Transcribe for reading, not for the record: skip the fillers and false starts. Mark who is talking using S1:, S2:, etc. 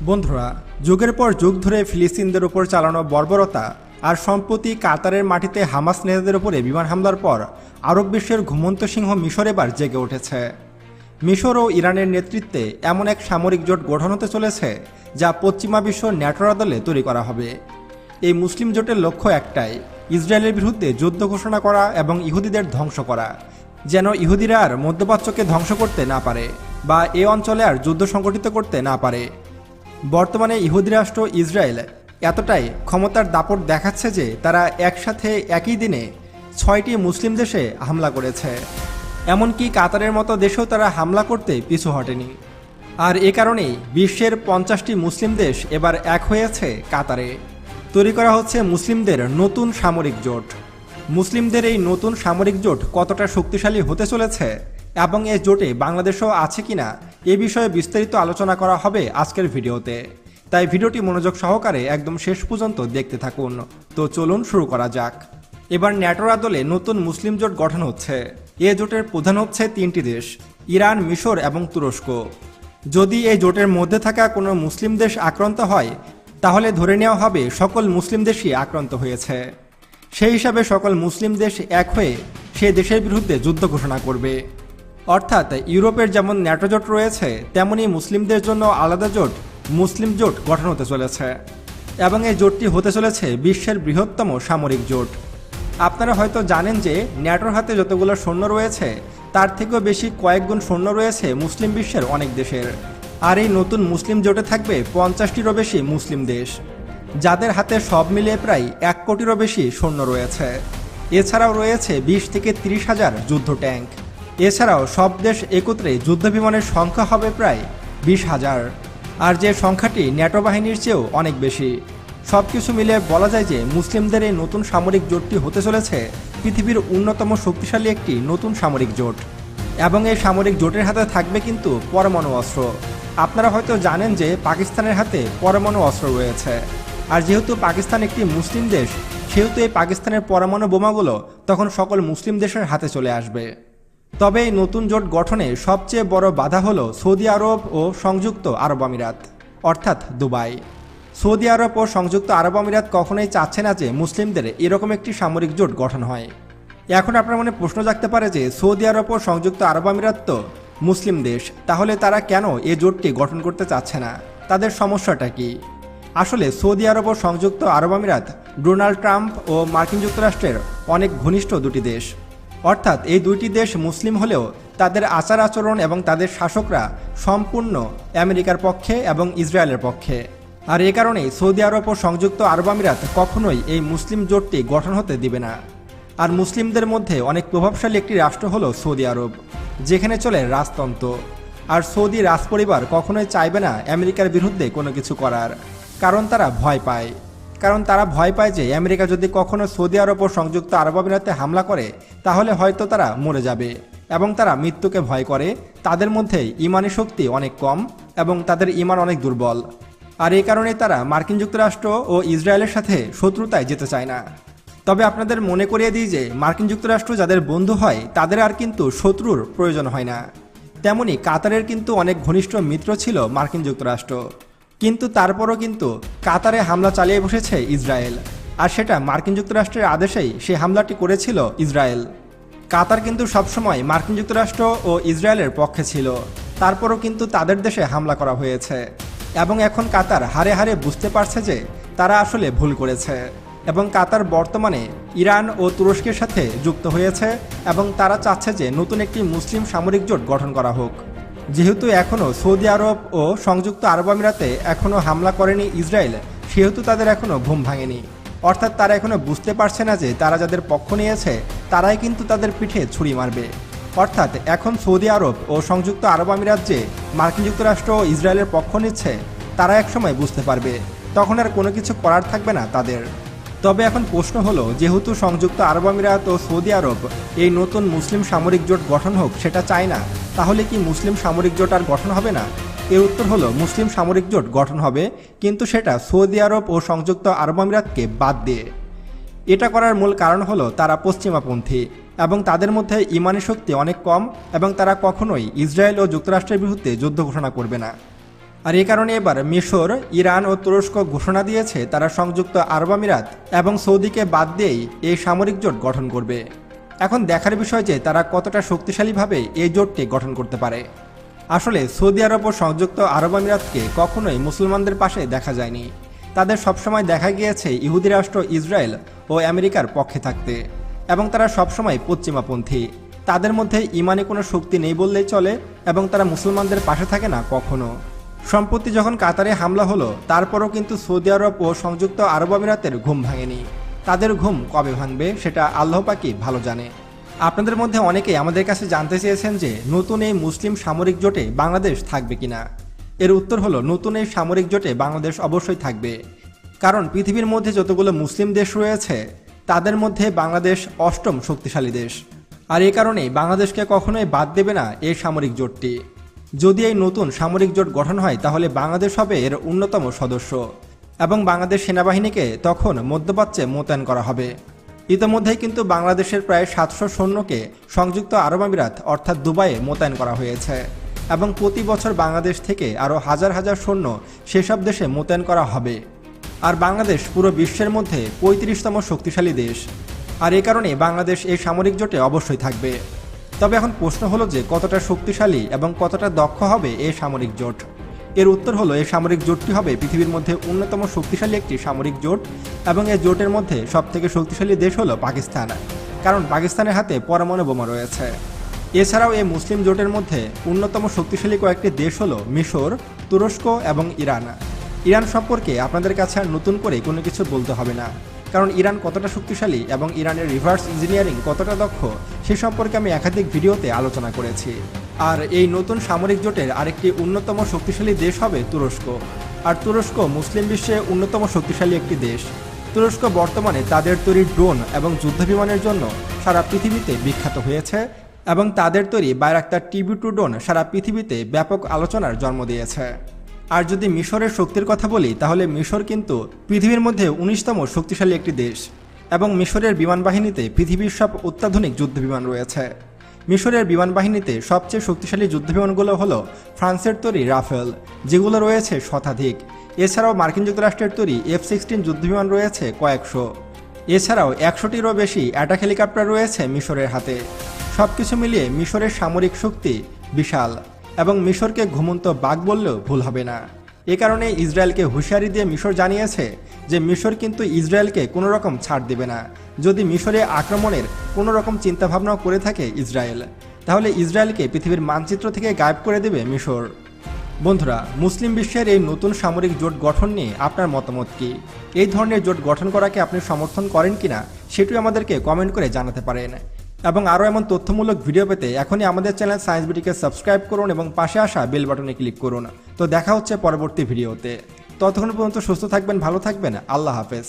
S1: বন্ধুরা, যুগের পর যুগ ধরে ফিলিস্তিনদের উপর চালানো বর্বরতা আর সম্প্রতি কাতারের মাটিতে হামাস নেতাদের উপরে বিমান হামলার পর আরব বিশ্বের ঘুমন্ত সিংহ মিশর এবার জেগে উঠেছে। মিশর ও ইরানের নেতৃত্বে এমন এক সামরিক জোট গঠন হতে চলেছে যা পশ্চিমা বিশ্ব ন্যাটোর আদলে তৈরি করা হবে। এই মুসলিম জোটের লক্ষ্য একটাই, ইসরায়েলের বিরুদ্ধে যুদ্ধ ঘোষণা করা এবং ইহুদিদের ধ্বংস করা, যেন ইহুদিরা আর মধ্যপ্রাচ্যকে ধ্বংস করতে না পারে বা এ অঞ্চলে আর যুদ্ধ সংগঠিত করতে না পারে। বর্তমানে ইহুদি রাষ্ট্র ইসরায়েল এতটাই ক্ষমতার দাপট দেখাচ্ছে যে তারা একসাথে একই দিনে ৬টি মুসলিম দেশে হামলা করেছে। এমনকি কাতারের মতো দেশেও তারা হামলা করতে পিছু হটেনি। আর এ কারণেই বিশ্বের ৫০টি মুসলিম দেশ এবার এক হয়েছে কাতারে। তৈরি করা হচ্ছে মুসলিমদের নতুন সামরিক জোট। মুসলিমদের এই নতুন সামরিক জোট কতটা শক্তিশালী হতে চলেছে এবং এই জোটে বাংলাদেশও আছে কিনা এ বিষয়ে বিস্তারিত আলোচনা করা হবে আজকের ভিডিওতে। তাই ভিডিওটি মনোযোগ সহকারে একদম শেষ পর্যন্ত দেখতে থাকুন। তো চলুন শুরু করা যাক। এবার ন্যাটোর আদলে নতুন মুসলিম জোট গঠন হচ্ছে। এ জোটের প্রধান হচ্ছে ৩টি দেশ, ইরান, মিশর এবং তুরস্ক। যদি এই জোটের মধ্যে থাকা কোনো মুসলিম দেশ আক্রান্ত হয় তাহলে ধরে নেওয়া হবে সকল মুসলিম দেশই আক্রান্ত হয়েছে। সেই হিসাবে সকল মুসলিম দেশ এক হয়ে সে দেশের বিরুদ্ধে যুদ্ধ ঘোষণা করবে। অর্থাৎ ইউরোপের যেমন ন্যাটো জোট রয়েছে তেমনি মুসলিমদের জন্য আলাদা জোট, মুসলিম জোট গঠন হতে চলেছে এবং এই জোটটি হতে চলেছে বিশ্বের বৃহত্তম সামরিক জোট। আপনারা হয়তো জানেন যে ন্যাটোর হাতে যতগুলো সৈন্য রয়েছে তার থেকেও বেশি কয়েক গুণ সৈন্য রয়েছে মুসলিম বিশ্বের অনেক দেশের। আর এই নতুন মুসলিম জোটে থাকবে ৫০টিরও বেশি মুসলিম দেশ, যাদের হাতে সব মিলিয়ে প্রায় ১ কোটিরও বেশি সৈন্য রয়েছে। এছাড়াও রয়েছে ২০ থেকে ৩০ হাজার যুদ্ধ ট্যাঙ্ক। এছাড়াও সব দেশ একত্রে যুদ্ধবিমানের সংখ্যা হবে প্রায় ২০,০০০, আর যে সংখ্যাটি ন্যাটো বাহিনীর চেয়েও অনেক বেশি। সব কিছু মিলে বলা যায় যে মুসলিমদের এই নতুন সামরিক জোটটি হতে চলেছে পৃথিবীর অন্যতম শক্তিশালী একটি নতুন সামরিক জোট। এবং এই সামরিক জোটের হাতে থাকবে কিন্তু পরমাণু অস্ত্র। আপনারা হয়তো জানেন যে পাকিস্তানের হাতে পরমাণু অস্ত্র রয়েছে, আর যেহেতু পাকিস্তান একটি মুসলিম দেশ সেহেতু এই পাকিস্তানের পরমাণু বোমাগুলো তখন সকল মুসলিম দেশের হাতে চলে আসবে। তবে এই নতুন জোট গঠনে সবচেয়ে বড় বাধা হলো সৌদি আরব ও সংযুক্ত আরব আমিরাত, অর্থাৎ দুবাই। সৌদি আরব ও সংযুক্ত আরব আমিরাত কখনোই চাচ্ছে না যে মুসলিমদের এরকম একটি সামরিক জোট গঠন হয়। এখন আপনার মনে প্রশ্ন জাগতে পারে যে সৌদি আরব ও সংযুক্ত আরব আমিরাত তো মুসলিম দেশ, তাহলে তারা কেন এই জোটটি গঠন করতে চাচ্ছে না? তাদের সমস্যাটা কি? আসলে সৌদি আরব ও সংযুক্ত আরব আমিরাত ডোনাল্ড ট্রাম্প ও মার্কিন যুক্তরাষ্ট্রের অনেক ঘনিষ্ঠ দুটি দেশ। অর্থাৎ এই দুইটি দেশ মুসলিম হলেও তাদের আচার আচরণ এবং তাদের শাসকরা সম্পূর্ণ আমেরিকার পক্ষে এবং ইসরায়েলের পক্ষে। আর এ কারণেই সৌদি আরব ও সংযুক্ত আরব আমিরাত কখনোই এই মুসলিম জোটটি গঠন হতে দিবে না। আর মুসলিমদের মধ্যে অনেক প্রভাবশালী একটি রাষ্ট্র হলো সৌদি আরব, যেখানে চলে রাজতন্ত্র। আর সৌদি রাজপরিবার কখনোই চাইবে না আমেরিকার বিরুদ্ধে কোনো কিছু করার, কারণ তারা ভয় পায়। তারা ভয় পায় যে আমেরিকা যদি কখনো সৌদি আরব ও সংযুক্ত আরব আমিরাতে হামলা করে তাহলে হয়তো তারা মরে যাবে, এবং তারা মৃত্যুকে ভয় করে। তাদের মধ্যে ইমানি শক্তি অনেক কম এবং তাদের ইমান অনেক দুর্বল। আর এই কারণে তারা মার্কিন যুক্তরাষ্ট্র ও ইসরায়েলের সাথে শত্রুতায় যেতে চায় না। তবে আপনাদের মনে করিয়ে দিই যে মার্কিন যুক্তরাষ্ট্র যাদের বন্ধু হয় তাদের আর কিন্তু শত্রুর প্রয়োজন হয় না। তেমনি কাতারের কিন্তু অনেক ঘনিষ্ঠ মিত্র ছিল মার্কিন যুক্তরাষ্ট্র, কিন্তু তারপরও কিন্তু কাতারে হামলা চালিয়ে বসেছে ইসরায়েল, আর সেটা মার্কিন যুক্তরাষ্ট্রের আদেশেই সে হামলাটি করেছিল ইসরায়েল। কাতার কিন্তু সবসময় মার্কিন যুক্তরাষ্ট্র ও ইসরায়েলের পক্ষে ছিল, তারপরও কিন্তু তাদের দেশে হামলা করা হয়েছে। এবং এখন কাতার হারে হারে বুঝতে পারছে যে তারা আসলে ভুল করেছে, এবং কাতার বর্তমানে ইরান ও তুরস্কের সাথে যুক্ত হয়েছে এবং তারা চাচ্ছে যে নতুন একটি মুসলিম সামরিক জোট গঠন করা হোক। যেহেতু এখনও সৌদি আরব ও সংযুক্ত আরব আমিরাতে এখনও হামলা করেনি ইসরায়েল, সেহেতু তাদের এখনও ঘুম ভাঙেনি। অর্থাৎ তারা এখনও বুঝতে পারছে না যে তারা যাদের পক্ষ নিয়েছে তারাই কিন্তু তাদের পিঠে ছুরি মারবে। অর্থাৎ এখন সৌদি আরব ও সংযুক্ত আরব আমিরাত যে মার্কিন যুক্তরাষ্ট্র ও ইসরায়েলের পক্ষ নিচ্ছে তারা একসময় বুঝতে পারবে, তখন আর কোনো কিছু করার থাকবে না তাদের। তবে এখন প্রশ্ন হলো, যেহেতু সংযুক্ত আরব আমিরাত ও সৌদি আরব এই নতুন মুসলিম সামরিক জোট গঠন হোক সেটা চায় না, তাহলে কি মুসলিম সামরিক জোট আর গঠন হবে না? এর উত্তর হলো মুসলিম সামরিক জোট গঠন হবে, কিন্তু সেটা সৌদি আরব ও সংযুক্ত আরব আমিরাতকে বাদ দিয়ে। এটা করার মূল কারণ হলো তারা পশ্চিমাপন্থী এবং তাদের মধ্যে ইমানি শক্তি অনেক কম, এবং তারা কখনোই ইসরায়েল ও যুক্তরাষ্ট্রের বিরুদ্ধে যুদ্ধ ঘোষণা করবে না। আর এই কারণে এবার মিশর, ইরান ও তুরস্ক ঘোষণা দিয়েছে তারা সংযুক্ত আরব আমিরাত এবং সৌদিকে বাদ দিয়েই এই সামরিক জোট গঠন করবে। এখন দেখার বিষয় যে তারা কতটা শক্তিশালীভাবে এই জোটটি গঠন করতে পারে। আসলে সৌদি আরব ও সংযুক্ত আরব আমিরাতকে কখনোই মুসলমানদের পাশে দেখা যায়নি। তাদের সবসময় দেখা গিয়েছে ইহুদি রাষ্ট্র ইসরায়েল ও আমেরিকার পক্ষে থাকতে, এবং তারা সবসময় পশ্চিমাপন্থী। তাদের মধ্যে ইমানে কোনো শক্তি নেই বললেই চলে, এবং তারা মুসলমানদের পাশে থাকে না কখনো। সম্প্রতি যখন কাতারে হামলা হলো, তারপরও কিন্তু সৌদি আরব ও সংযুক্ত আরব আমিরাতের ঘুম ভাঙেনি। তাদের ঘুম কবে ভাঙবে সেটা আল্লাহ পাকই ভালো জানে। আপনাদের মধ্যে অনেকেই আমাদের কাছে জানতে চেয়েছেন যে নতুন এই মুসলিম সামরিক জোটে বাংলাদেশ থাকবে কিনা। এর উত্তর হলো, নতুন এই সামরিক জোটে বাংলাদেশ অবশ্যই থাকবে। কারণ পৃথিবীর মধ্যে যতগুলো মুসলিম দেশ রয়েছে তাদের মধ্যে বাংলাদেশ অষ্টম শক্তিশালী দেশ। আর এই কারণেই বাংলাদেশকে কখনোই বাদ দেবে না এই সামরিক জোটটি। যদি এই নতুন সামরিক জোট গঠন হয় তাহলে বাংলাদেশ হবে এর অন্যতম সদস্য, এবং বাংলাদেশ সেনাবাহিনীকে তখন মধ্যপ্রাচ্যে মোতায়েন করা হবে। ইতিমধ্যেই কিন্তু বাংলাদেশের প্রায় 700 সৈন্যকে সংযুক্ত আরব আমিরাত অর্থাৎ দুবাইয়ে মোতায়েন করা হয়েছে, এবং প্রতি বছর বাংলাদেশ থেকে আরও হাজার হাজার সৈন্য সেসব দেশে মোতায়েন করা হবে। আর বাংলাদেশ পুরো বিশ্বের মধ্যে 35তম শক্তিশালী দেশ। আর এই কারণে বাংলাদেশ এই সামরিক জোটে অবশ্যই থাকবে। তবে এখন প্রশ্ন হলো যে কতটা শক্তিশালী এবং কতটা দক্ষ হবে এই সামরিক জোট। এর উত্তর হলো, এই সামরিক জোটটি হবে পৃথিবীর মধ্যে অন্যতম শক্তিশালী একটি সামরিক জোট, এবং এই জোটের মধ্যে সবথেকে শক্তিশালী দেশ হলো পাকিস্তান, কারণ পাকিস্তানের হাতে পরমাণু বোমা রয়েছে। এছাড়াও এই মুসলিম জোটের মধ্যে অন্যতম শক্তিশালী কয়েকটি দেশ হলো মিশর, তুরস্ক এবং ইরান। ইরান সম্পর্কে আপনাদের কাছে আর নতুন করে কোনো কিছু বলতে হবে না, কারণ ইরান কতটা শক্তিশালী এবং ইরানের রিভার্স ইঞ্জিনিয়ারিং কতটা দক্ষ সে সম্পর্কে আমি একাধিক ভিডিওতে আলোচনা করেছি। আর এই নতুন সামরিক জোটের আরেকটি অন্যতম শক্তিশালী দেশ হবে তুরস্ক। আর তুরস্ক মুসলিম বিশ্বে অন্যতম শক্তিশালী একটি দেশ। তুরস্ক বর্তমানে তাদের তৈরি ড্রোন এবং যুদ্ধবিমানের জন্য সারা পৃথিবীতে বিখ্যাত হয়েছে, এবং তাদের তৈরি বাইরাক্তার TB2 ড্রোন সারা পৃথিবীতে ব্যাপক আলোচনার জন্ম দিয়েছে। আর যদি মিশরের শক্তির কথা বলি তাহলে মিশর কিন্তু পৃথিবীর মধ্যে 19তম শক্তিশালী একটি দেশ, এবং মিশরের বিমান বাহিনীতে পৃথিবীর সব অত্যাধুনিক যুদ্ধবিমান রয়েছে। মিশরের বিমান বাহিনীতে সবচেয়ে শক্তিশালী যুদ্ধবিমানগুলো হলো ফ্রান্সের তৈরি রাফেল, যেগুলো রয়েছে শতাধিক। এছাড়াও মার্কিন যুক্তরাষ্ট্রের তৈরি F-16 যুদ্ধবিমান রয়েছে কয়েকশো। এছাড়াও 100টিরও বেশি অ্যাটাক হেলিকপ্টার রয়েছে মিশরের হাতে। সবকিছু মিলিয়ে মিশরের সামরিক শক্তি বিশাল, এবং মিশরকে ঘুমন্ত বাঘ বললেও ভুল হবে না। এ কারণে ইসরায়েলকে হুঁশিয়ারি দিয়ে মিশর জানিয়েছে যে মিশর কিন্তু ইসরায়েলকে কোনো রকম ছাড় দেবে না। যদি মিশরে আক্রমণের কোনো রকম চিন্তাভাবনাও করে থাকে ইসরায়েল, তাহলে ইসরায়েলকে পৃথিবীর মানচিত্র থেকে গায়েব করে দেবে মিশর। বন্ধুরা, মুসলিম বিশ্বের এই নতুন সামরিক জোট গঠন নিয়ে আপনার মতামত কি? এই ধরনের জোট গঠন করাকে আপনি সমর্থন করেন কিনা সেটিও আমাদেরকে কমেন্ট করে জানাতে পারেন। এবং আরও এমন তথ্যমূলক ভিডিও পেতে এখনই আমাদের চ্যানেল সায়েন্স বিটিকে সাবস্ক্রাইব করুন এবং পাশে আসা বেল বাটনে ক্লিক করুন। তো দেখা হচ্ছে পরবর্তী ভিডিওতে। ততক্ষণ পর্যন্ত সুস্থ থাকবেন, ভালো থাকবেন। আল্লাহ হাফেজ।